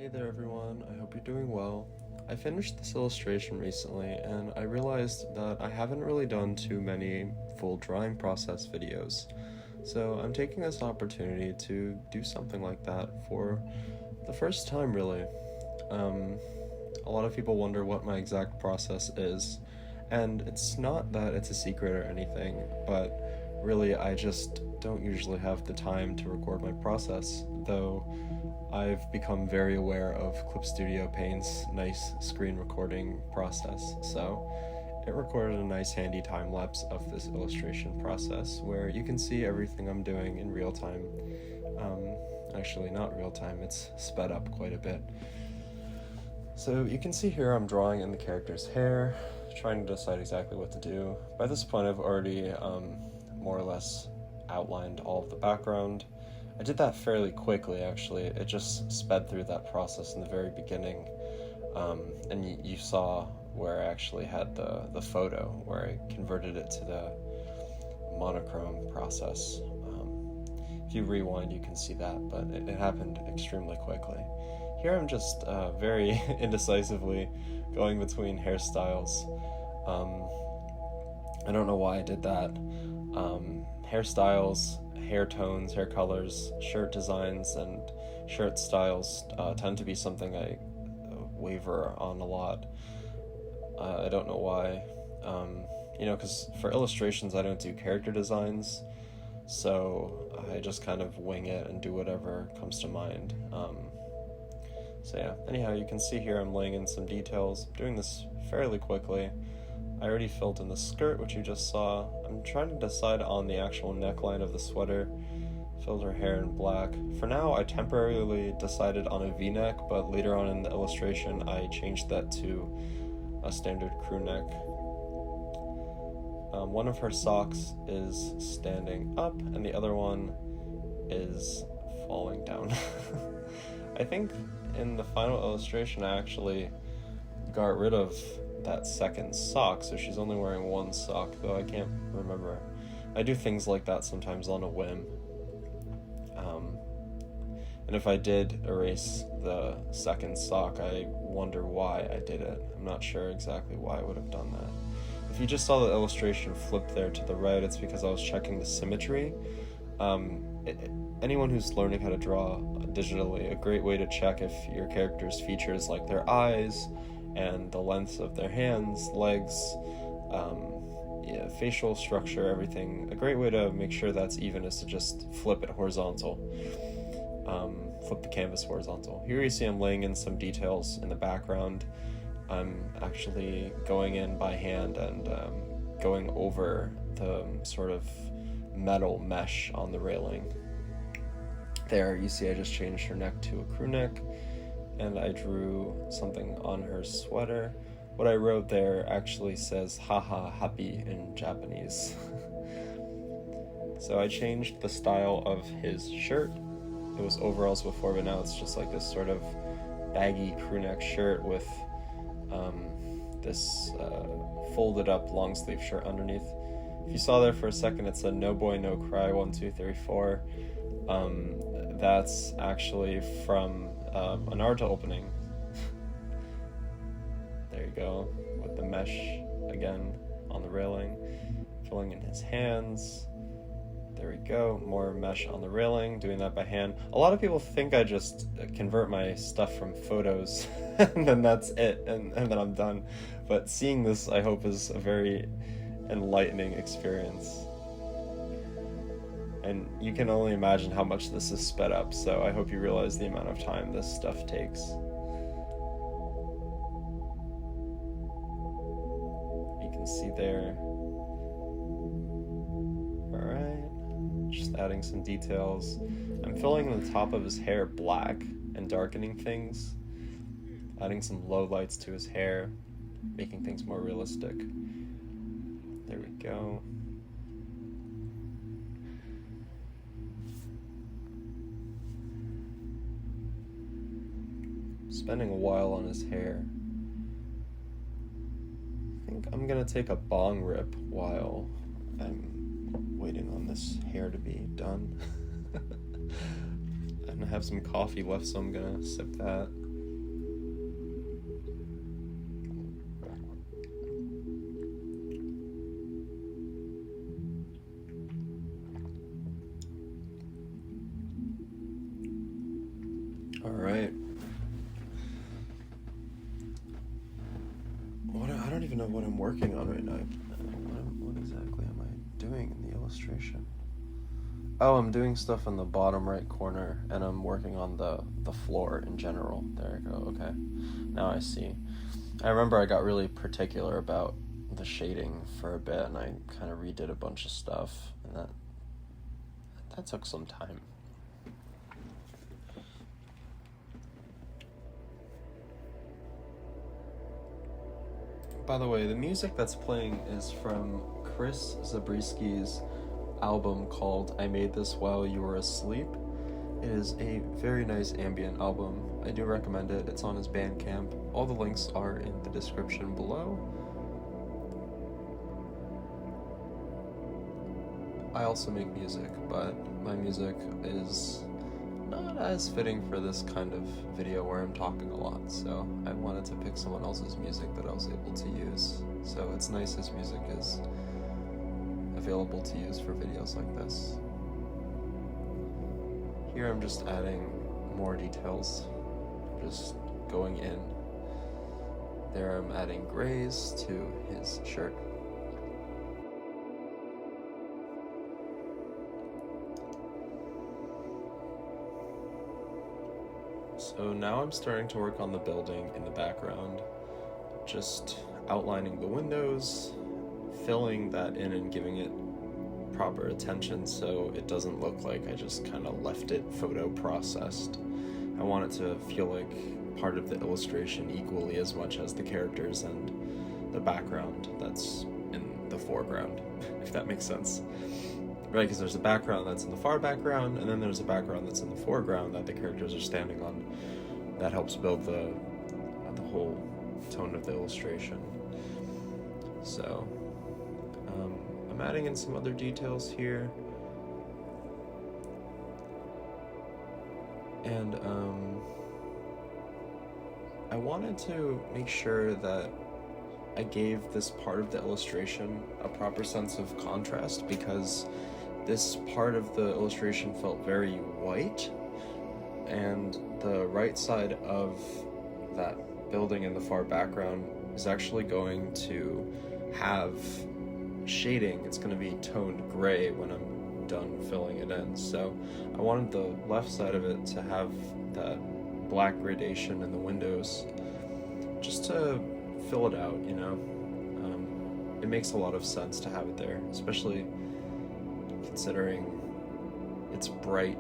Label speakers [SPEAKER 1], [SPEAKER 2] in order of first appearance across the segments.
[SPEAKER 1] Hey there everyone, I hope you're doing well. I finished this illustration recently and I realized that I haven't really done too many full drawing process videos. So I'm taking this opportunity to do something like that for the first time really. A lot of people wonder what my exact process is, and it's not that it's a secret or anything, but really I just don't usually have the time to record my process, though I've become very aware of Clip Studio Paint's nice screen recording process, so it recorded a nice handy time lapse of this illustration process where you can see everything I'm doing in real time. Actually not real time, it's sped up quite a bit. So you can see here I'm drawing in the character's hair, trying to decide exactly what to do. By this point I've already more or less outlined all of the background. I did that fairly quickly actually, it just sped through that process in the very beginning. And you saw where I actually had the photo, where I converted it to the monochrome process. If you rewind you can see that, but it happened extremely quickly. Here I'm just very indecisively going between hairstyles. I don't know why I did that. Hairstyles, hair tones, hair colors, shirt designs, and shirt styles tend to be something I waver on a lot. I don't know why. Because for illustrations I don't do character designs, so I just kind of wing it and do whatever comes to mind. So yeah, anyhow, you can see here I'm laying in some details. I'm doing this fairly quickly. I already filled in the skirt, which you just saw. I'm trying to decide on the actual neckline of the sweater. Filled her hair in black. For now, I temporarily decided on a V-neck, but later on in the illustration, I changed that to a standard crew neck. One of her socks is standing up, and the other one is falling down. I think in the final illustration, I actually got rid of that second sock, so she's only wearing one sock, though I can't remember. I do things like that sometimes on a whim. And if I did erase the second sock, I wonder why I did it. I'm not sure exactly why I would have done that. If you just saw the illustration flip there to the right, it's because I was checking the symmetry. Anyone who's learning how to draw digitally, a great way to check if your character's features like their eyes and the lengths of their hands, legs, facial structure, everything. A great way to make sure that's even is to just flip it horizontal. Flip the canvas horizontal. Here you see I'm laying in some details in the background. I'm actually going in by hand and going over the sort of metal mesh on the railing. There, you see I just changed her neck to a crew neck, and I drew something on her sweater. What I wrote there actually says haha happy in Japanese. So I changed the style of his shirt. It was overalls before, but now it's just like this sort of baggy crew neck shirt with this folded up long sleeve shirt underneath. If you saw there for a second, it said no boy no cry 1 2 3 4. That's actually from a Naruto opening. There you go, with the mesh again on the railing, filling in his hands. There we go, more mesh on the railing, doing that by hand. A lot of people think I just convert my stuff from photos and then that's it, and then I'm done. But seeing this, I hope, is a very enlightening experience. And you can only imagine how much this is sped up, so I hope you realize the amount of time this stuff takes. You can see there. Alright, just adding some details. I'm filling the top of his hair black and darkening things, adding some low lights to his hair, making things more realistic. There we go. Spending a while on his hair. I think I'm gonna take a bong rip while I'm waiting on this hair to be done. And I have some coffee left, so I'm gonna sip that. Alright. I don't even know what I'm working on right now. What exactly am I doing in the illustration? Oh, I'm doing stuff in the bottom right corner, and I'm working on the floor in general. There we go, okay. Now I see. I remember I got really particular about the shading for a bit, and I kind of redid a bunch of stuff, and that took some time. By the way, the music that's playing is from Chris Zabrisky's album called I Made This While You Were Asleep. It is a very nice ambient album. I do recommend it. It's on his Bandcamp. All the links are in the description below. I also make music, but my music is not as fitting for this kind of video where I'm talking a lot, so I wanted to pick someone else's music that I was able to use. So it's nice his music is available to use for videos like this. Here I'm just adding more details, just going in. There I'm adding grays to his shirt. So now I'm starting to work on the building in the background, just outlining the windows, filling that in and giving it proper attention so it doesn't look like I just kind of left it photo processed. I want it to feel like part of the illustration equally as much as the characters and the background that's in the foreground, if that makes sense. Right, because there's a background that's in the far background, and then there's a background that's in the foreground that the characters are standing on. That helps build the whole tone of the illustration. So, I'm adding in some other details here. And, I wanted to make sure that I gave this part of the illustration a proper sense of contrast, because this part of the illustration felt very white, and the right side of that building in the far background is actually going to have shading. It's going to be toned gray when I'm done filling it in. So I wanted the left side of it to have that black gradation in the windows just to fill it out, you know. It makes a lot of sense to have it there, especially considering it's bright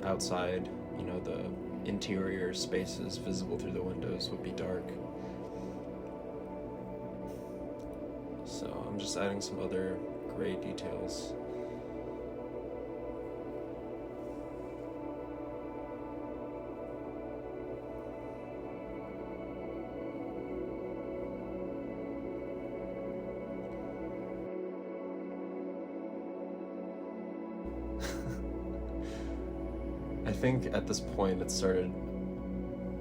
[SPEAKER 1] outside. You know, the interior spaces visible through the windows would be dark. So I'm just adding some other gray details. I think at this point it started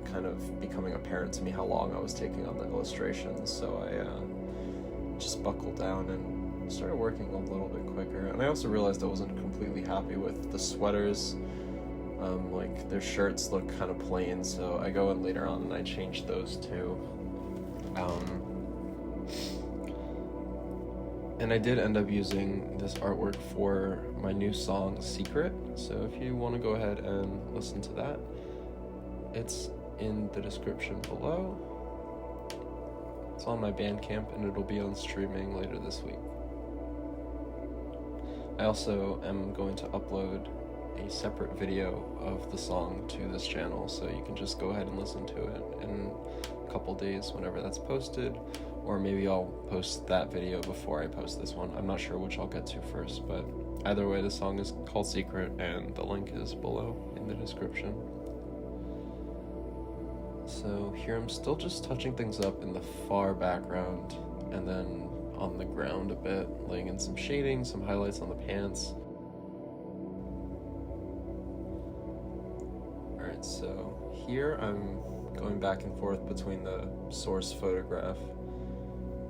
[SPEAKER 1] kind of becoming apparent to me how long I was taking on the illustrations, so I just buckled down and started working a little bit quicker. And I also realized I wasn't completely happy with the sweaters. Like, their shirts look kind of plain, so I go in later on and I changed those too. And I did end up using this artwork for my new song, Secret, so if you want to go ahead and listen to that, it's in the description below. It's on my Bandcamp, and it'll be on streaming later this week. I also am going to upload a separate video of the song to this channel, so you can just go ahead and listen to it in a couple days whenever that's posted. Or maybe I'll post that video before I post this one. I'm not sure which I'll get to first, but either way, the song is called Secret, and the link is below in the description. So here I'm still just touching things up in the far background, and then on the ground a bit, laying in some shading, some highlights on the pants. Alright, so here I'm going back and forth between the source photograph,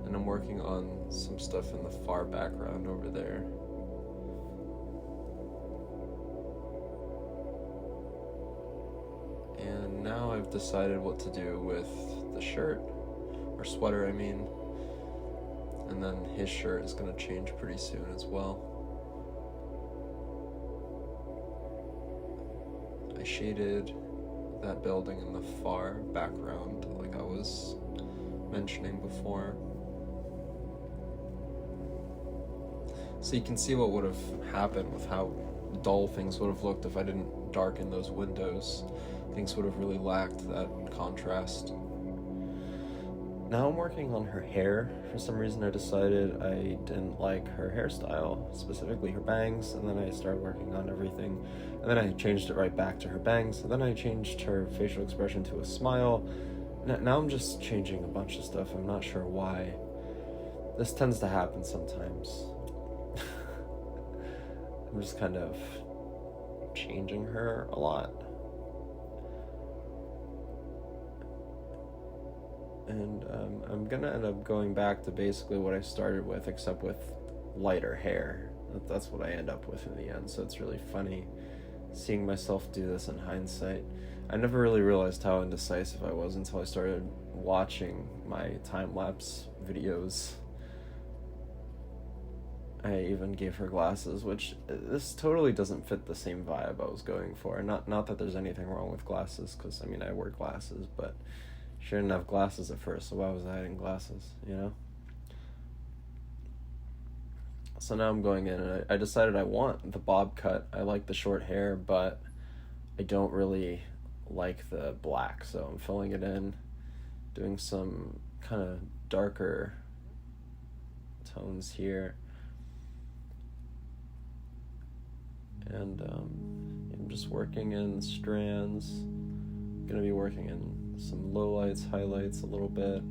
[SPEAKER 1] and I'm working on some stuff in the far background over there. I've decided what to do with the shirt, or sweater I mean, and then his shirt is going to change pretty soon as well. I shaded that building in the far background like I was mentioning before. So you can see what would have happened with how dull things would have looked if I didn't darken those windows. Things would have really lacked that contrast. Now I'm working on her hair. For some reason I decided I didn't like her hairstyle, specifically her bangs, and then I started working on everything. And then I changed it right back to her bangs, and then I changed her facial expression to a smile. Now I'm just changing a bunch of stuff. I'm not sure why. This tends to happen sometimes. I'm just kind of changing her a lot. And I'm gonna end up going back to basically what I started with, except with lighter hair. That's what I end up with in the end, so it's really funny seeing myself do this in hindsight. I never really realized how indecisive I was until I started watching my time-lapse videos. I even gave her glasses, which this totally doesn't fit the same vibe I was going for. Not that there's anything wrong with glasses, because I mean I wear glasses, but she didn't have glasses at first, so why was I adding glasses, you know? So now I'm going in, and I decided I want the bob cut. I like the short hair, but I don't really like the black, so I'm filling it in, doing some kind of darker tones here. And I'm just working in strands. I'm gonna be working in some lowlights, highlights a little bit.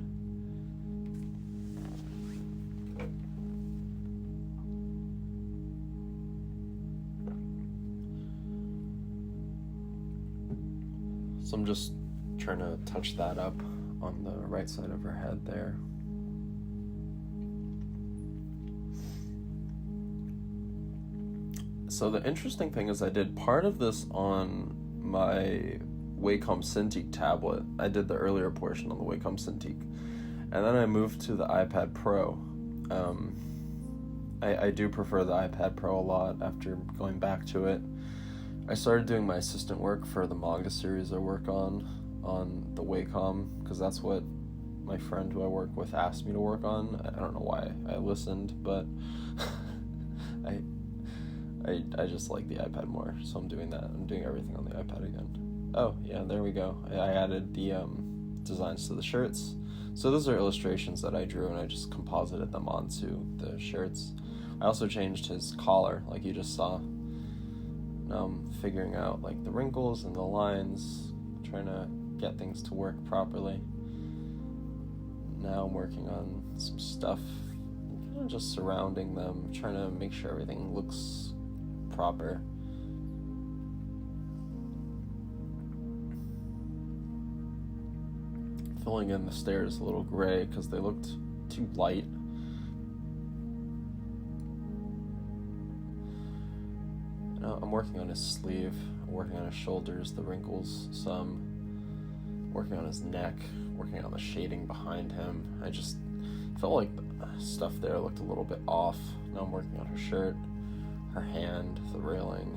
[SPEAKER 1] So I'm just trying to touch that up on the right side of her head there. So the interesting thing is I did part of this on my Wacom Cintiq tablet. I did the earlier portion on the Wacom Cintiq. And then I moved to the iPad Pro. I do prefer the iPad Pro a lot after going back to it. I started doing my assistant work for the manga series I work on the Wacom, because that's what my friend who I work with asked me to work on. I don't know why I listened, but I just like the iPad more, so I'm doing that. I'm doing everything on the iPad again. Oh, yeah, there we go. I added the designs to the shirts. So those are illustrations that I drew, and I just composited them onto the shirts. I also changed his collar, like you just saw. Now I'm figuring out like the wrinkles and the lines, trying to get things to work properly. Now I'm working on some stuff, kind of just surrounding them, trying to make sure everything looks proper. Filling in the stairs a little gray because they looked too light. I'm working on his sleeve, I'm working on his shoulders, the wrinkles, some, working on his neck, working on the shading behind him. I just felt like the stuff there looked a little bit off. Now I'm working on her shirt, her hand, the railing.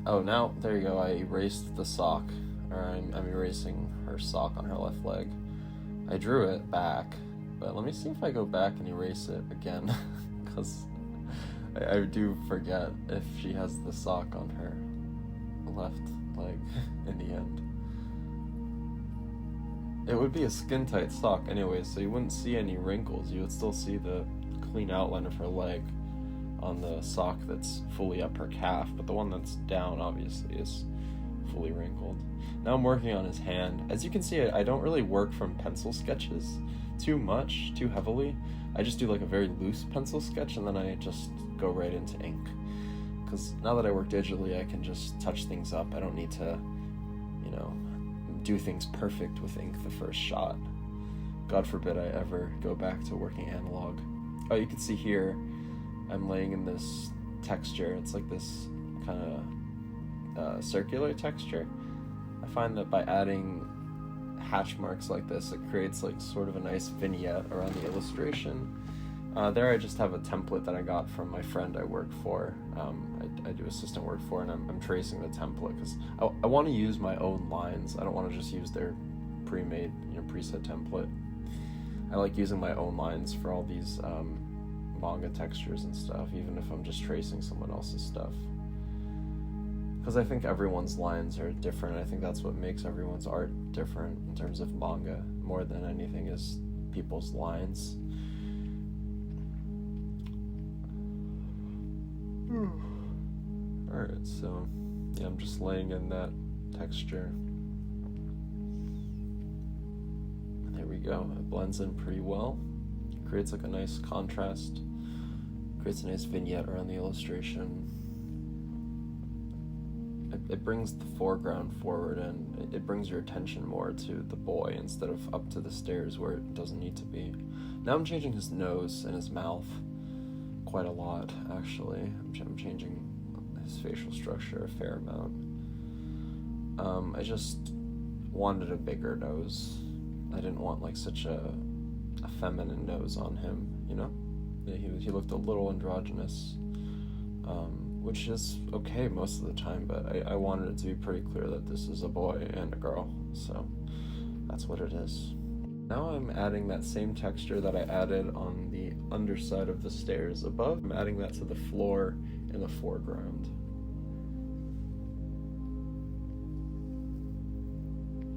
[SPEAKER 1] Oh, now, there you go, I erased the sock, or I'm erasing her sock on her left leg. I drew it back, but let me see if I go back and erase it again, because I do forget if she has the sock on her left leg in the end. It would be a skin-tight sock anyway, so you wouldn't see any wrinkles. You would still see the clean outline of her leg on the sock that's fully up her calf, but the one that's down obviously is fully wrinkled. Now I'm working on his hand. As you can see, I don't really work from pencil sketches too heavily. I just do like a very loose pencil sketch, and then I just go right into ink. Because now that I work digitally, I can just touch things up. I don't need to, do things perfect with ink the first shot. God forbid I ever go back to working analog. Oh, you can see here, I'm laying in this texture. It's like this kind of circular texture. I find that by adding hatch marks like this, it creates like sort of a nice vignette around the illustration. There I just have a template that I got from my friend I work for. I do assistant work for, and I'm tracing the template because I want to use my own lines. I don't want to just use their pre-made, preset template. I like using my own lines for all these manga textures and stuff, even if I'm just tracing someone else's stuff. Because I think everyone's lines are different. I think that's what makes everyone's art different in terms of manga, more than anything is people's lines. Alright, so yeah, I'm just laying in that texture. There we go. It blends in pretty well. Creates like a nice contrast. Creates a nice vignette around the illustration. It brings the foreground forward, and it brings your attention more to the boy instead of up to the stairs where it doesn't need to be. Now I'm changing his nose and his mouth quite a lot, actually. I'm changing his facial structure a fair amount. I just wanted a bigger nose. I didn't want like such a feminine nose on him, He looked a little androgynous, which is okay most of the time, but I wanted it to be pretty clear that this is a boy and a girl, so that's what it is. Now I'm adding that same texture that I added on the underside of the stairs above. I'm adding that to the floor in the foreground.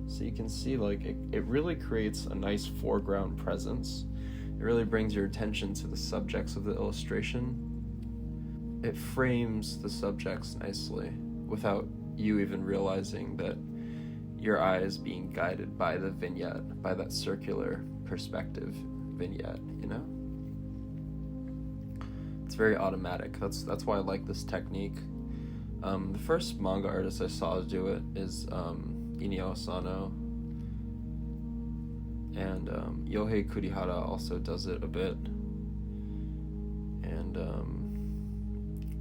[SPEAKER 1] So you can see like it really creates a nice foreground presence. It really brings your attention to the subjects of the illustration. It frames the subjects nicely without you even realizing that your eye is being guided by the vignette, by that circular perspective vignette, It's very automatic. That's why I like this technique. The first manga artist I saw do it is Inio Asano, and Yohei Kurihara also does it a bit, and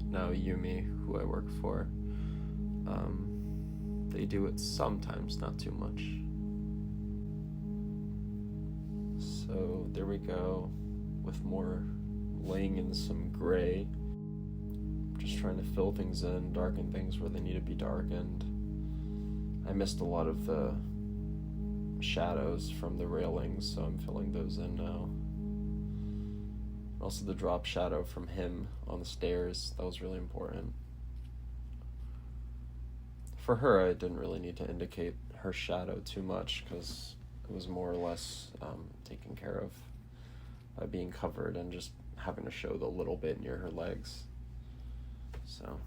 [SPEAKER 1] now Yumi, who I work for, they do it sometimes, not too much. So there we go, with more laying in some gray, just trying to fill things in, darken things where they need to be darkened. I missed a lot of the shadows from the railings, so I'm filling those in now. Also the drop shadow from him on the stairs, that was really important. For her, I didn't really need to indicate her shadow too much, because it was more or less taken care of by being covered and just having to show the little bit near her legs. So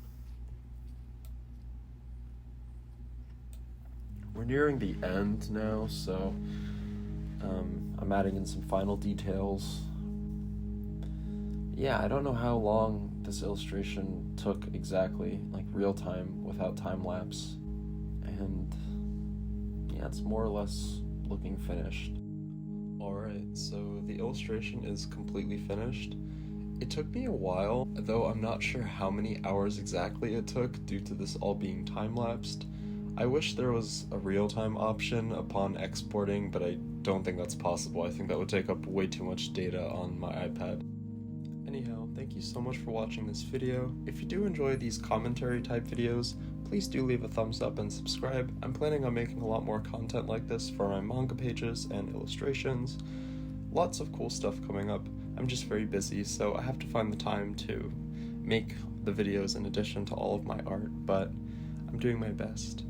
[SPEAKER 1] we're nearing the end now, so I'm adding in some final details. Yeah, I don't know how long this illustration took exactly, like real time without time lapse, and yeah, it's more or less looking finished. Alright, so the illustration is completely finished. It took me a while, though I'm not sure how many hours exactly it took due to this all being time-lapsed. I wish there was a real-time option upon exporting, but I don't think that's possible. I think that would take up way too much data on my iPad. Anyhow, thank you so much for watching this video. If you do enjoy these commentary type videos, please do leave a thumbs up and subscribe. I'm planning on making a lot more content like this for my manga pages and illustrations. Lots of cool stuff coming up. I'm just very busy, so I have to find the time to make the videos in addition to all of my art, but I'm doing my best.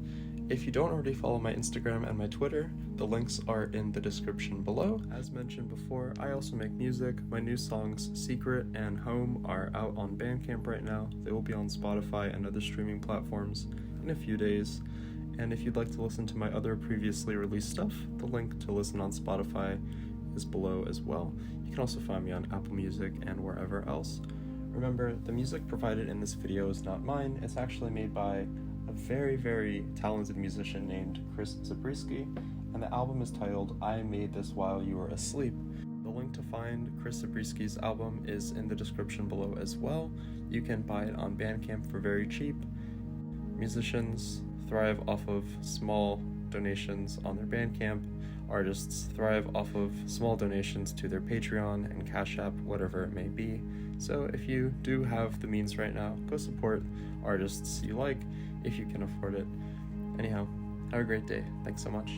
[SPEAKER 1] If you don't already follow my Instagram and my Twitter, the links are in the description below. As mentioned before, I also make music. My new songs, Secret and Home, are out on Bandcamp right now. They will be on Spotify and other streaming platforms in a few days. And if you'd like to listen to my other previously released stuff, the link to listen on Spotify is below as well. You can also find me on Apple Music and wherever else. Remember, the music provided in this video is not mine. It's actually made by a very, very talented musician named Chris Zabriskie, and the album is titled I Made This While You Were Asleep. The link to find Chris Zabriskie's album is in the description below as well. You can buy it on Bandcamp for very cheap. Musicians, thrive off of small donations on their Bandcamp. Artists thrive off of small donations to their Patreon and Cash App, whatever it may be. So if you do have the means right now, go support artists you like if you can afford it. Anyhow, have a great day. Thanks so much.